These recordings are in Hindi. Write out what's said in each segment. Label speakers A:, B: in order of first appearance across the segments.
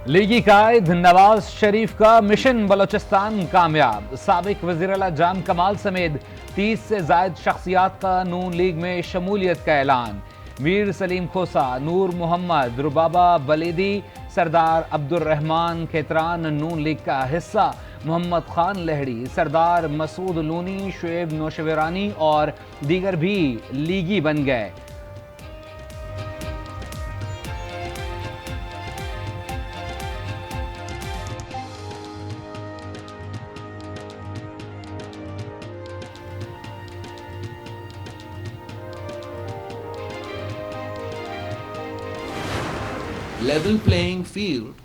A: लीगी कायद नवाज शरीफ का मिशन बलोचिस्तान कामयाब। साबिक वज़ीर-ए-आला जाम कमाल समेत 30 से जायद शख्सियात का नून लीग में शमूलियत का ऐलान। मीर सलीम खोसा, नूर मोहम्मद, रुबाबा बलीदी, सरदार अब्दुर्रहमान खेतरान नून लीग का हिस्सा। मोहम्मद खान लहड़ी, सरदार मसूद लूनी, शुएब नौशेरानी और दीगर भी लीगी बन गए।
B: Level playing field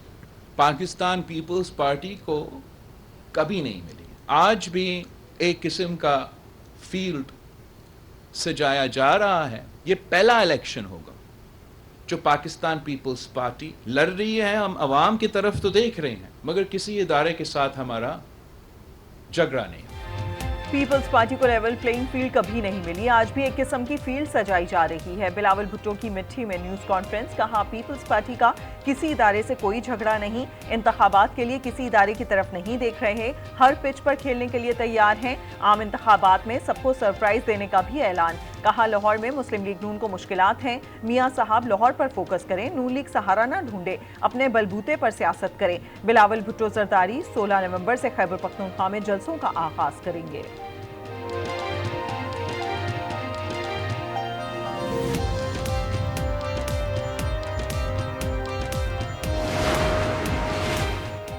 B: Pakistan Peoples Party को कभी नहीं मिली। आज भी एक किस्म का फील्ड सजाया जा रहा है। ये पहला इलेक्शन होगा जो पाकिस्तान पीपल्स पार्टी लड़ रही है। हम अवाम की तरफ तो देख रहे हैं, मगर किसी इदारे के साथ हमारा झगड़ा नहीं।
C: पीपल्स पार्टी को लेवल प्लेइंग फील्ड कभी नहीं मिली। आज भी एक किस्म की फील्ड सजाई जा रही है। बिलावल भुट्टो की मिट्टी में न्यूज़ कॉन्फ्रेंस। कहा, पीपल्स पार्टी का किसी इदारे से कोई झगड़ा नहीं, इंतखाबात के लिए किसी इदारे की तरफ नहीं देख रहे, हर पिच पर खेलने के लिए तैयार हैं। आम इंतखाबात में सबको सरप्राइज देने का भी ऐलान। कहा, लाहौर में मुस्लिम लीग नून को मुश्किलात हैं। मियां साहब लाहौर पर फोकस करें, नून लीग सहारा ना ढूंढे, अपने बलबूते पर सियासत करें। बिलावल भुट्टो जरदारी 16 नवंबर से खैबर पख्तूनख्वा में जलसों का आगाज करेंगे।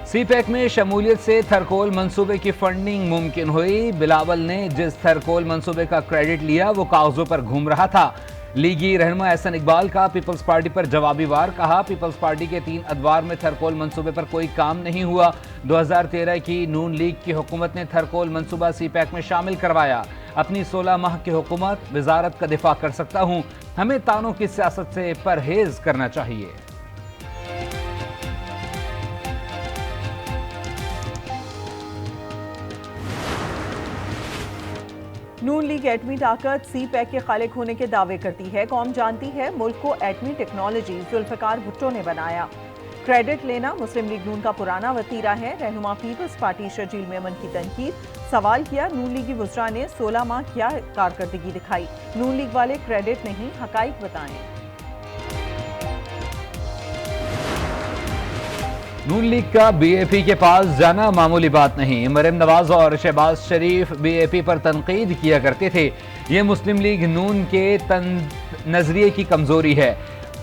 A: सीपैक में शमूलियत से थरकोल मंसूबे की फंडिंग मुमकिन हुई। बिलावल ने जिस थरकोल मंसूबे का क्रेडिट लिया वो कागजों पर घूम रहा था। लीगी रहनुमा एहसन इकबाल का पीपल्स पार्टी पर जवाबी वार। कहा, पीपल्स पार्टी के 3 अदवार में थरकोल मंसूबे पर कोई काम नहीं हुआ। 2013 की नून लीग की हुकूमत ने थरकोल मंसूबा सीपैक में शामिल करवाया। अपनी 16 माह की हुकूमत वजारत का दिफा कर सकता हूँ। हमें तानों की सियासत से परहेज करना चाहिए।
C: नून लीग एटमी ताकत सी पैक के खालिक होने के दावे करती है। कौम जानती है मुल्क को एटमी टेक्नोलॉजी जुल्फकार भुट्टो ने बनाया। क्रेडिट लेना मुस्लिम लीग नून का पुराना वतीरा है। रहनुमा पीपल्स पार्टी शर्जील मेमन की तनकीद। सवाल किया, नून लीगी वुज़रा ने 16 माह क्या कारकर्दगी दिखाई। नून लीग वाले क्रेडिट नहीं, हकाइक बताएं।
A: नून लीग का बीएपी के पास जाना मामूली बात नहीं। मरियम नवाज और शहबाज शरीफ बीएपी पर तनकीद किया करते थे। ये मुस्लिम लीग नून के नजरिए की कमजोरी है।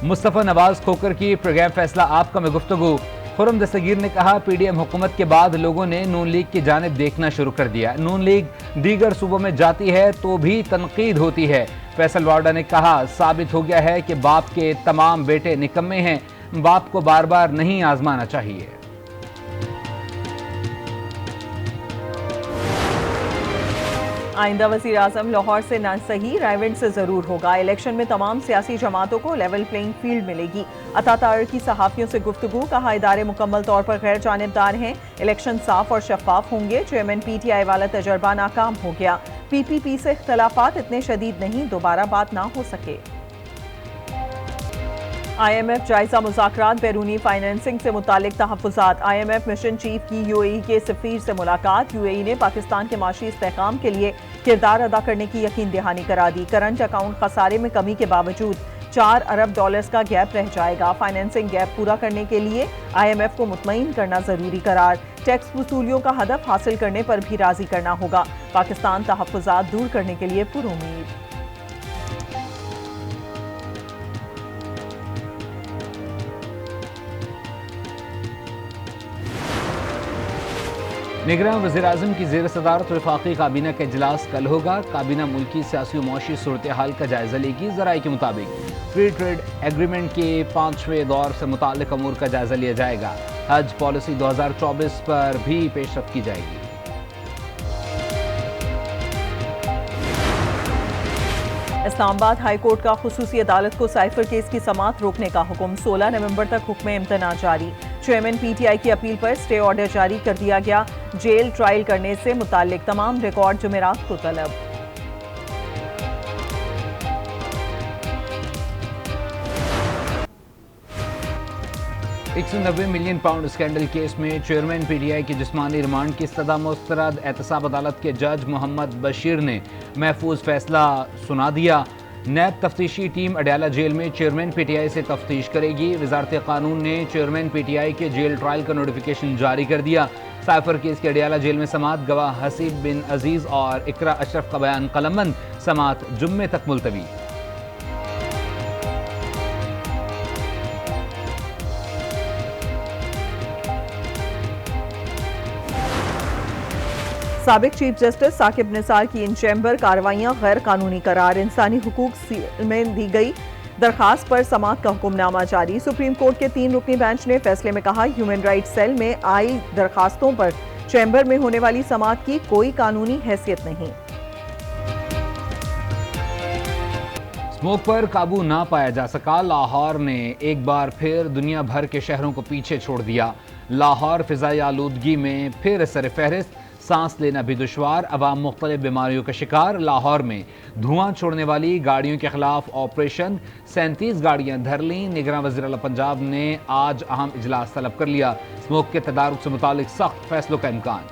A: मुस्तफ़ा नवाज खोकर की प्रोग्राम फैसला आपका में गुफ्तगू। खुर्रम दस्तगीर ने कहा, पीडीएम हुकूमत के बाद लोगों ने नून लीग की जानिब देखना शुरू कर दिया। नून लीग दीगर सूबों में जाती है तो भी तनकीद होती है। फैसल वार्डा ने कहा, साबित हो गया है कि बाप के तमाम बेटे निकम्मे हैं। बाप को बार बार नहीं आजमाना चाहिए।
C: आइंदा वज़ीर आज़म लाहौर से ना सही, रायविंड से जरूर होगा। इलेक्शन में तमाम सियासी जमातों को लेवल प्लेइंग फील्ड मिलेगी। अता तार की सहाफ़ियों से गुफ्तगू। कहा, इदारे मुकम्मल तौर पर गैर जानिबदार हैं। इलेक्शन साफ और शफाफ होंगे। चेयरमैन पीटीआई वाला तजर्बा नाकाम हो गया। पीपीपी से इख्तलाफात इतने शदीद नहीं, दोबारा बात ना हो सके। IMF जायजा मुज़ाकरात, बैरूनी फाइनेंसिंग से मुतालिक तहफ़्फ़ुज़ात। IMF मिशन चीफ की UAE के सफ़ीर से मुलाकात। UAE ने पाकिस्तान के माशी इस्तेहकाम के लिए किरदार अदा करने की यकीन दहानी करा दी। करंट अकाउंट खसारे में कमी के बावजूद $4 अरब का गैप रह जाएगा। फाइनेंसिंग गैप पूरा करने के लिए IMF को मुतमईन करना जरूरी करार। टैक्स वसूलियों का हदफ हासिल करने पर भी राजी करना होगा। पाकिस्तान तहफ़्फ़ुज़ात दूर करने के लिए पुरुमीद।
A: निगरान वज़ीर-ए-आज़म की ज़ेर सदारत वफाकी काबीना का इजलास कल होगा। काबीना मुल्की सियासी और मुआशी सूरत हाल का जायजा लेगी। ज़राए के मुताबिक फ्री ट्रेड एग्रीमेंट के 5वें दौर से मुताल्लिक़ अमूर का जायजा लिया जाएगा। हज पॉलिसी 2024 पर भी पेशरफ्त की जाएगी।
C: इस्लामाबाद हाई कोर्ट का खुसूसी अदालत को साइफर केस की समाअत रोकने का हुक्म। 16 नवंबर तक हुक्म इम्तना जारी। चेयरमैन पीटीआई की अपील पर स्टे ऑर्डर जारी कर दिया गया। जेल ट्रायल करने से मुताल्लिक तमाम रिकॉर्ड जुमेरात को तलब।
A: 190 मिलियन पाउंड स्कैंडल केस में चेयरमैन पीटीआई की जिस्मानी रिमांड की सदा मुस्तरद एहतसाब अदालत के जज मोहम्मद बशीर ने महफूज फैसला सुना दिया। नैब तफ्तीशी टीम अडयाला जेल में चेयरमैन पीटीआई से तफ्तीश करेगी। वजारत कानून ने चेयरमैन पीटीआई के जेल ट्रायल का नोटिफिकेशन जारी कर दिया। साइफर केस के अडयाला जेल में समात गवाह हसीब बिन अजीज और इकरा अशरफ का बयान कलमबंद, समात जुम्मे तक मुलतवी।
C: साबिक चीफ जस्टिस साकिब निसार की इन चैम्बर कार्रवाइयां गैर कानूनी करार। इंसानी हुकूक सेल में दी गई दरखास्त पर समाअत का हुक्मनामा जारी। सुप्रीम कोर्ट के 3 रुकनी बेंच ने फैसले में कहा, ह्यूमन राइट्स सेल में आई दरखास्तों पर चैम्बर में होने वाली समाअत की कोई कानूनी हैसियत नहीं।
A: स्मोक पर काबू ना पाया जा सका। लाहौर ने एक बार फिर दुनिया भर के शहरों को पीछे छोड़ दिया। लाहौर फिजाई आलूदगी में फिर सरफहरिस्त, सांस लेना भी दुश्वार, अवाम मुख्तलिफ बीमारियों का शिकार। लाहौर में धुआं छोड़ने वाली गाड़ियों के खिलाफ ऑपरेशन, 37 गाड़ियां धर लीं। निगरान वज़ीर आला पंजाब ने आज अहम इजलास तलब कर लिया। स्मोक के तदारुक से मुतालिक सख्त फैसलों का इम्कान।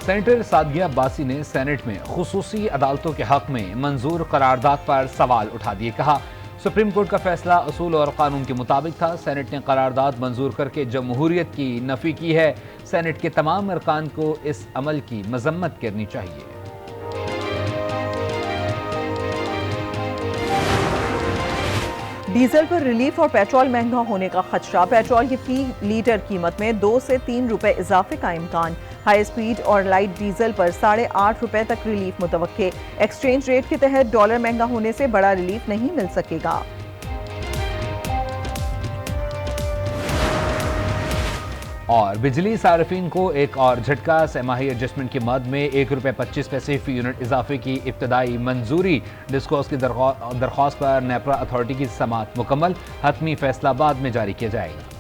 A: सेनेटर सादिया अब्बासी ने सेनेट में खुसूसी अदालतों के हक में मंजूर करारदाद पर सवाल उठा दिए। कहा, सुप्रीम कोर्ट का फैसला असूल और कानून के मुताबिक था। सेनेट ने करारदाद मंजूर करके जमहूरियत की नफी की है। सेनेट के तमाम अरकान को इस अमल की मजम्मत करनी चाहिए।
C: डीजल पर रिलीफ और पेट्रोल महंगा होने का खदशा। पेट्रोल की फी लीटर कीमत में 2 से 3 रुपए इजाफे का इम्कान। हाई स्पीड और लाइट डीजल पर 8.5 रुपए तक रिलीफ मुतवक्के। एक्सचेंज रेट के तहत डॉलर महंगा होने से बड़ा रिलीफ नहीं मिल सकेगा।
A: और बिजली सार्फिन को एक और झटका। सहमाही एडजस्टमेंट की मद में 1 रुपये 25 पैसे फी यूनिट इजाफे की इब्तदाई मंजूरी। डिस्कोर्स की दरख्वास्त पर नेपरा अथॉरिटी की समाअत मुकम्मल। हतमी फैसला बाद में जारी किया जाएगा।